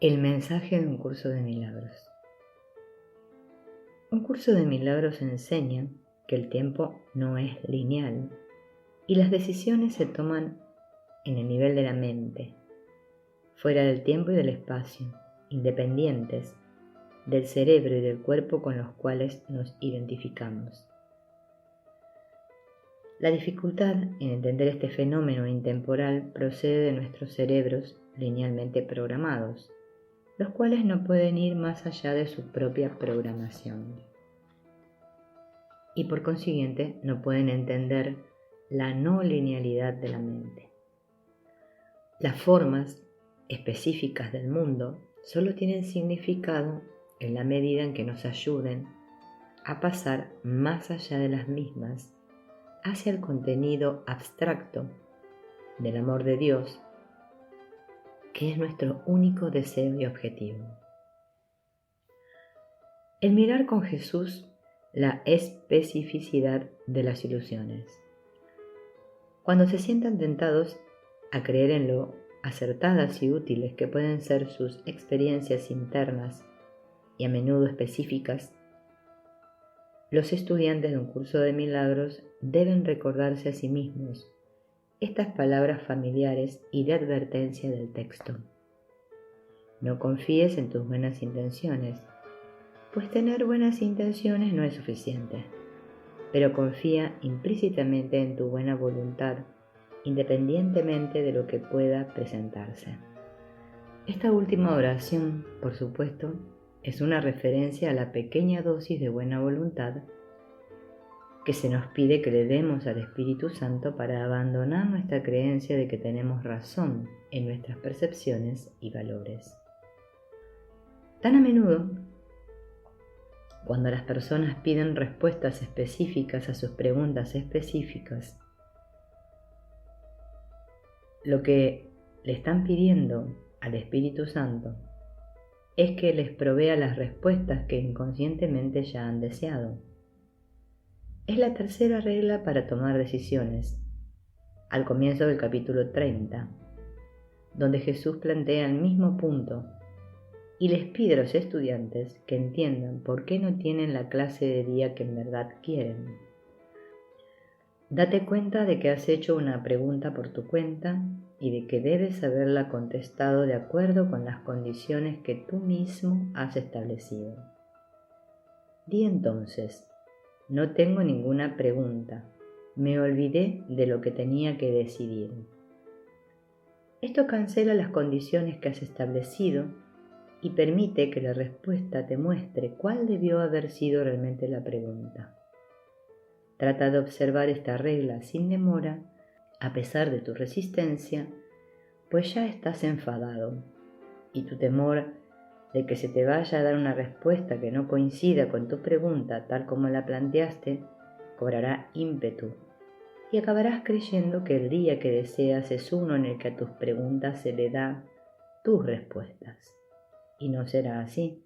El mensaje de un curso de milagros. Un curso de milagros enseña que el tiempo no es lineal y las decisiones se toman en el nivel de la mente, fuera del tiempo y del espacio, independientes del cerebro y del cuerpo con los cuales nos identificamos. La dificultad en entender este fenómeno intemporal procede de nuestros cerebros linealmente programados, los cuales no pueden ir más allá de su propia programación y por consiguiente no pueden entender la no linealidad de la mente. Las formas específicas del mundo solo tienen significado en la medida en que nos ayuden a pasar más allá de las mismas hacia el contenido abstracto del amor de Dios, que es nuestro único deseo y objetivo. El mirar con Jesús la especificidad de las ilusiones. Cuando se sientan tentados a creer en lo acertadas y útiles que pueden ser sus experiencias internas y a menudo específicas, los estudiantes de un curso de milagros deben recordarse a sí mismos estas palabras familiares y de advertencia del texto. No confíes en tus buenas intenciones, pues tener buenas intenciones no es suficiente, pero confía implícitamente en tu buena voluntad, independientemente de lo que pueda presentarse. Esta última oración, por supuesto, es una referencia a la pequeña dosis de buena voluntad que se nos pide que le demos al Espíritu Santo para abandonar nuestra creencia de que tenemos razón en nuestras percepciones y valores. Tan a menudo, cuando las personas piden respuestas específicas a sus preguntas específicas, lo que le están pidiendo al Espíritu Santo es que les provea las respuestas que inconscientemente ya han deseado. Es la tercera regla para tomar decisiones, al comienzo del capítulo 30, donde Jesús plantea el mismo punto y les pide a los estudiantes que entiendan por qué no tienen la clase de día que en verdad quieren. Date cuenta de que has hecho una pregunta por tu cuenta y de que debes haberla contestado de acuerdo con las condiciones que tú mismo has establecido. Di entonces: no tengo ninguna pregunta, me olvidé de lo que tenía que decidir. Esto cancela las condiciones que has establecido y permite que la respuesta te muestre cuál debió haber sido realmente la pregunta. Trata de observar esta regla sin demora, a pesar de tu resistencia, pues ya estás enfadado y tu temor de que se te vaya a dar una respuesta que no coincida con tu pregunta tal como la planteaste, cobrará ímpetu y acabarás creyendo que el día que deseas es uno en el que a tus preguntas se le da tus respuestas. Y no será así,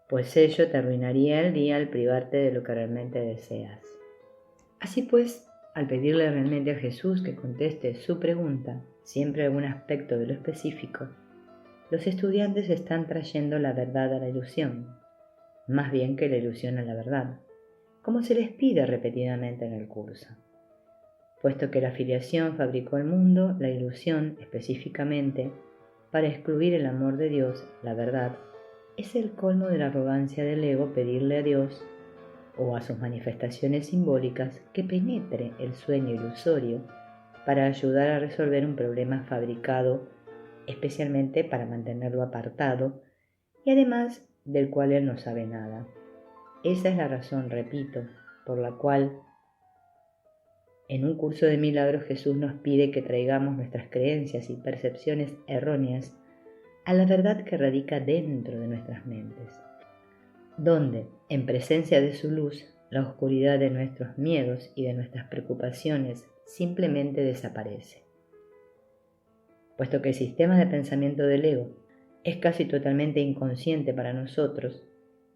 pues ello te arruinaría el día al privarte de lo que realmente deseas. Así pues, al pedirle realmente a Jesús que conteste su pregunta, siempre algún aspecto de lo específico, los estudiantes están trayendo la verdad a la ilusión, más bien que la ilusión a la verdad, como se les pide repetidamente en el curso. Puesto que la filiación fabricó el mundo, la ilusión, específicamente, para excluir el amor de Dios, la verdad, es el colmo de la arrogancia del ego pedirle a Dios o a sus manifestaciones simbólicas que penetre el sueño ilusorio para ayudar a resolver un problema fabricado especialmente para mantenerlo apartado y además del cual él no sabe nada. Esa es la razón, repito, por la cual en un curso de milagros Jesús nos pide que traigamos nuestras creencias y percepciones erróneas a la verdad que radica dentro de nuestras mentes, donde, en presencia de su luz, la oscuridad de nuestros miedos y de nuestras preocupaciones simplemente desaparece. Puesto que el sistema de pensamiento del ego es casi totalmente inconsciente para nosotros,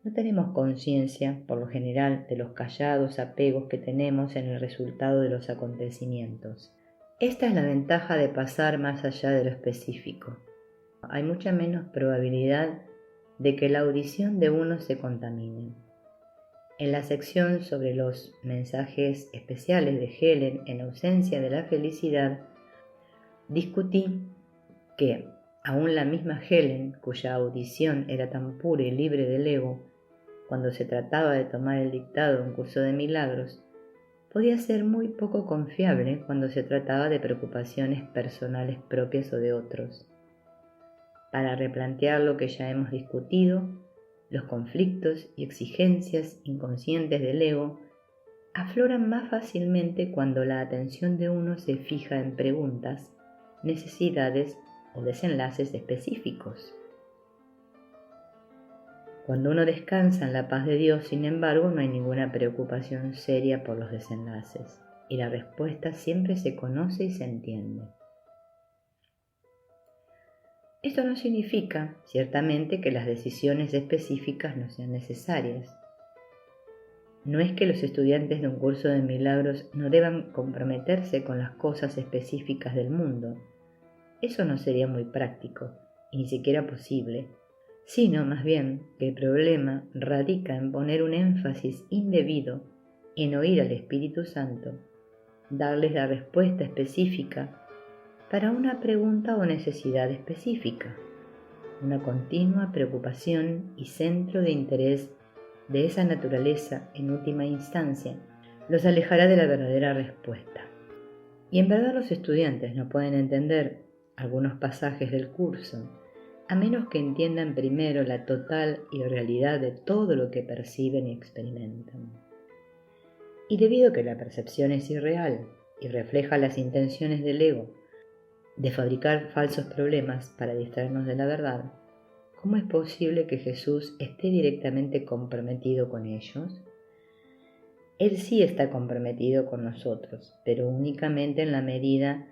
no tenemos conciencia, por lo general, de los callados apegos que tenemos en el resultado de los acontecimientos. Esta es la ventaja de pasar más allá de lo específico. hay mucha menos probabilidad de que la audición de uno se contamine. En la sección sobre los mensajes especiales de Helen en ausencia de la felicidad, discutí que aún la misma Helen, cuya audición era tan pura y libre del ego, cuando se trataba de tomar el dictado de un curso de milagros, podía ser muy poco confiable cuando se trataba de preocupaciones personales propias o de otros. Para replantear lo que ya hemos discutido, los conflictos y exigencias inconscientes del ego afloran más fácilmente cuando la atención de uno se fija en preguntas, necesidades o desenlaces específicos. Cuando uno descansa en la paz de Dios, sin embargo, no hay ninguna preocupación seria por los desenlaces, y la respuesta siempre se conoce y se entiende. Esto no significa, ciertamente, que las decisiones específicas no sean necesarias. No es que los estudiantes de un curso de milagros no deban comprometerse con las cosas específicas del mundo. Eso no sería muy práctico, y ni siquiera posible, sino más bien que el problema radica en poner un énfasis indebido en oír al Espíritu Santo, darles la respuesta específica para una pregunta o necesidad específica, una continua preocupación y centro de interés de esa naturaleza en última instancia los alejará de la verdadera respuesta. Y en verdad los estudiantes no pueden entender algunos pasajes del curso a menos que entiendan primero la total irrealidad de todo lo que perciben y experimentan. Y debido a que la percepción es irreal y refleja las intenciones del ego de fabricar falsos problemas para distraernos de la verdad, ¿cómo es posible que Jesús esté directamente comprometido con ellos? Él sí está comprometido con nosotros, pero únicamente en la medida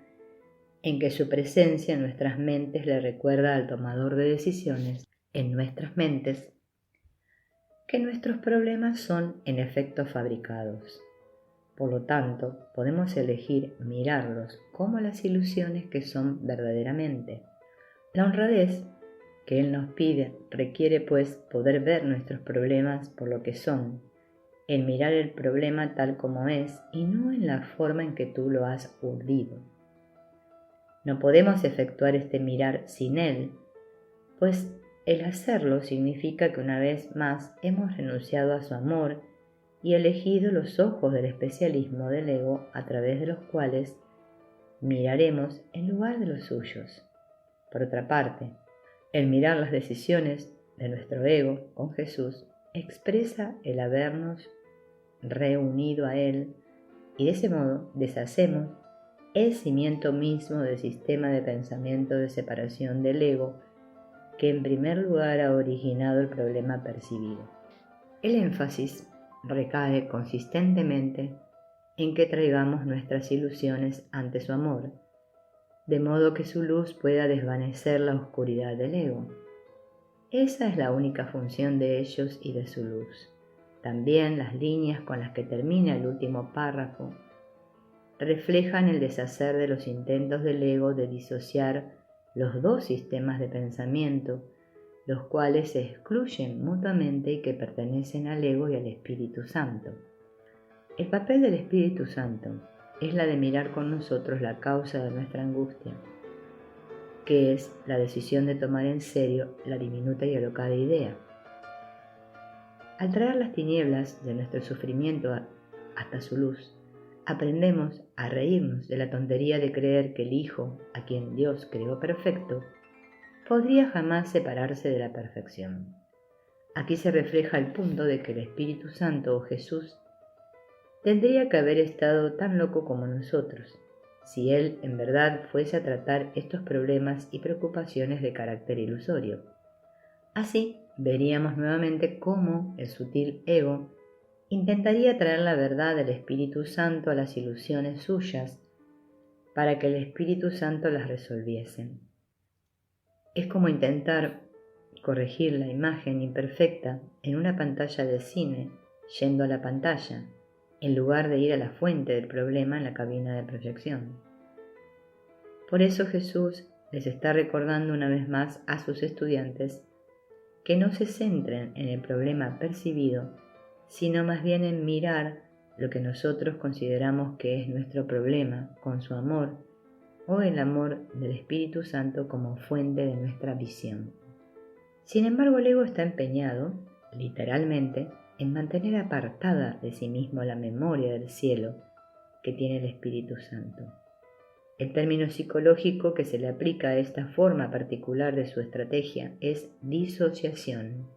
en que su presencia en nuestras mentes le recuerda al tomador de decisiones en nuestras mentes que nuestros problemas son en efecto fabricados. Por lo tanto, podemos elegir mirarlos como las ilusiones que son verdaderamente. La honradez que Él nos pide requiere, pues, poder ver nuestros problemas por lo que son, en mirar el problema tal como es y no en la forma en que tú lo has urdido. No podemos efectuar este mirar sin Él, pues el hacerlo significa que una vez más hemos renunciado a su amor y elegido los ojos del especialismo del ego a través de los cuales miraremos en lugar de los suyos. Por otra parte, el mirar las decisiones de nuestro ego con Jesús expresa el habernos reunido a Él y de ese modo deshacemos el cimiento mismo del sistema de pensamiento de separación del ego que en primer lugar ha originado el problema percibido. El énfasis recae consistentemente en que traigamos nuestras ilusiones ante su amor, de modo que su luz pueda desvanecer la oscuridad del ego. Esa es la única función de ellos y de su luz. También las líneas con las que termina el último párrafo reflejan el deshacer de los intentos del ego de disociar los dos sistemas de pensamiento, los cuales se excluyen mutuamente y que pertenecen al ego y al Espíritu Santo. El papel del Espíritu Santo es la de mirar con nosotros la causa de nuestra angustia, que es la decisión de tomar en serio la diminuta y alocada idea. Al traer las tinieblas de nuestro sufrimiento hasta su luz, aprendemos a reírnos de la tontería de creer que el Hijo, a quien Dios creó perfecto, podría jamás separarse de la perfección. Aquí se refleja el punto de que el Espíritu Santo o Jesús tendría que haber estado tan loco como nosotros, si Él en verdad fuese a tratar estos problemas y preocupaciones de carácter ilusorio. Así veríamos nuevamente cómo el sutil ego intentaría traer la verdad del Espíritu Santo a las ilusiones suyas para que el Espíritu Santo las resolviese. Es como intentar corregir la imagen imperfecta en una pantalla de cine yendo a la pantalla, en lugar de ir a la fuente del problema en la cabina de proyección. Por eso Jesús les está recordando una vez más a sus estudiantes que no se centren en el problema percibido, sino más bien en mirar lo que nosotros consideramos que es nuestro problema con su amor o el amor del Espíritu Santo como fuente de nuestra visión. Sin embargo, el ego está empeñado, literalmente, en mantener apartada de sí mismo la memoria del cielo que tiene el Espíritu Santo. El término psicológico que se le aplica a esta forma particular de su estrategia es disociación.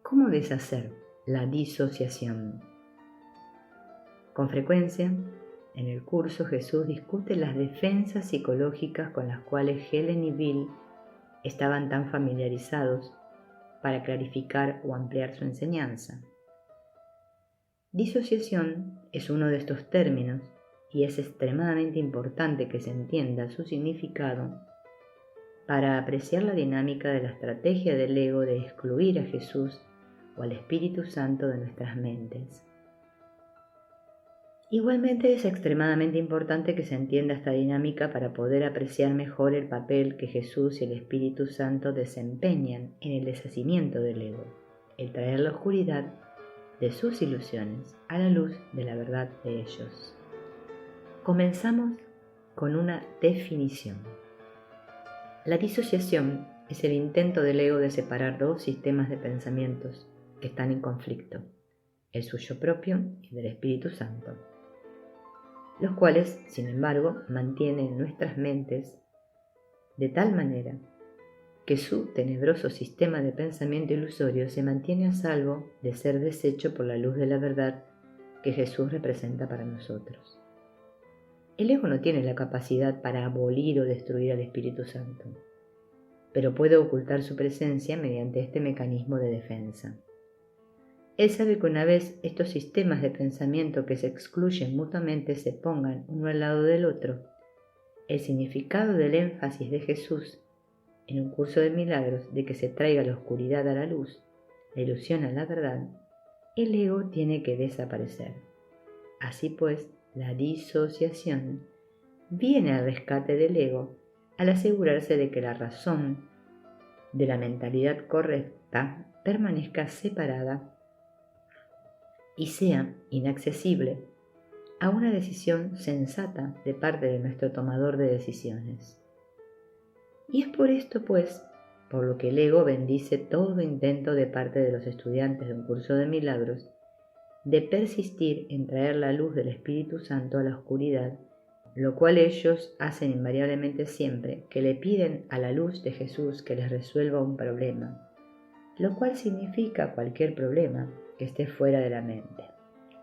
¿Cómo deshacer la disociación? Con frecuencia, en el curso Jesús discute las defensas psicológicas con las cuales Helen y Bill estaban tan familiarizados para clarificar o ampliar su enseñanza. Disociación es uno de estos términos y es extremadamente importante que se entienda su significado para apreciar la dinámica de la estrategia del ego de excluir a Jesús o al Espíritu Santo de nuestras mentes. Igualmente es extremadamente importante que se entienda esta dinámica para poder apreciar mejor el papel que Jesús y el Espíritu Santo desempeñan en el deshacimiento del ego, el traer la oscuridad de sus ilusiones a la luz de la verdad de ellos. Comenzamos con una definición. La disociación es el intento del ego de separar dos sistemas de pensamientos que están en conflicto, el suyo propio y del Espíritu Santo, los cuales, sin embargo, mantienen nuestras mentes de tal manera que su tenebroso sistema de pensamiento ilusorio se mantiene a salvo de ser deshecho por la luz de la verdad que Jesús representa para nosotros. El ego no tiene la capacidad para abolir o destruir al Espíritu Santo, pero puede ocultar su presencia mediante este mecanismo de defensa. Él sabe que una vez estos sistemas de pensamiento que se excluyen mutuamente se pongan uno al lado del otro, el significado del énfasis de Jesús en un curso de milagros de que se traiga la oscuridad a la luz, la ilusión a la verdad, el ego tiene que desaparecer. Así pues, la disociación viene al rescate del ego al asegurarse de que la razón de la mentalidad correcta permanezca separada y sea inaccesible a una decisión sensata de parte de nuestro tomador de decisiones. Y es por esto, pues, por lo que el ego bendice todo intento de parte de los estudiantes de un curso de milagros de persistir en traer la luz del Espíritu Santo a la oscuridad, lo cual ellos hacen invariablemente siempre que le piden a la luz de Jesús que les resuelva un problema, lo cual significa cualquier problema que esté fuera de la mente.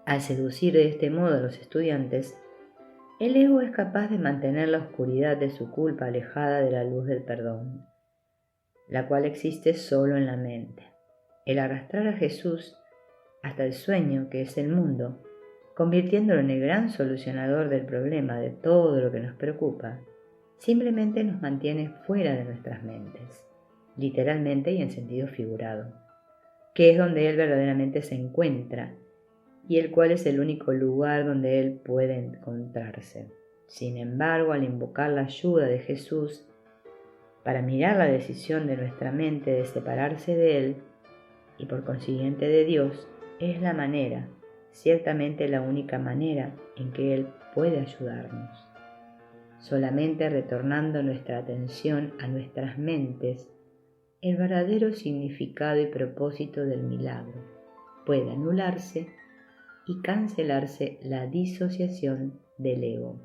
Al seducir de este modo a los estudiantes, el ego es capaz de mantener la oscuridad de su culpa alejada de la luz del perdón, la cual existe solo en la mente. El arrastrar a Jesús hasta el sueño que es el mundo, convirtiéndolo en el gran solucionador del problema de todo lo que nos preocupa, simplemente nos mantiene fuera de nuestras mentes, literalmente y en sentido figurado, que es donde Él verdaderamente se encuentra y el cual es el único lugar donde Él puede encontrarse. Sin embargo, al invocar la ayuda de Jesús para mirar la decisión de nuestra mente de separarse de Él y por consiguiente de Dios, es la manera, ciertamente la única manera en que Él puede ayudarnos. Solamente retornando nuestra atención a nuestras mentes, el verdadero significado y propósito del milagro puede anularse y cancelarse la disociación del ego.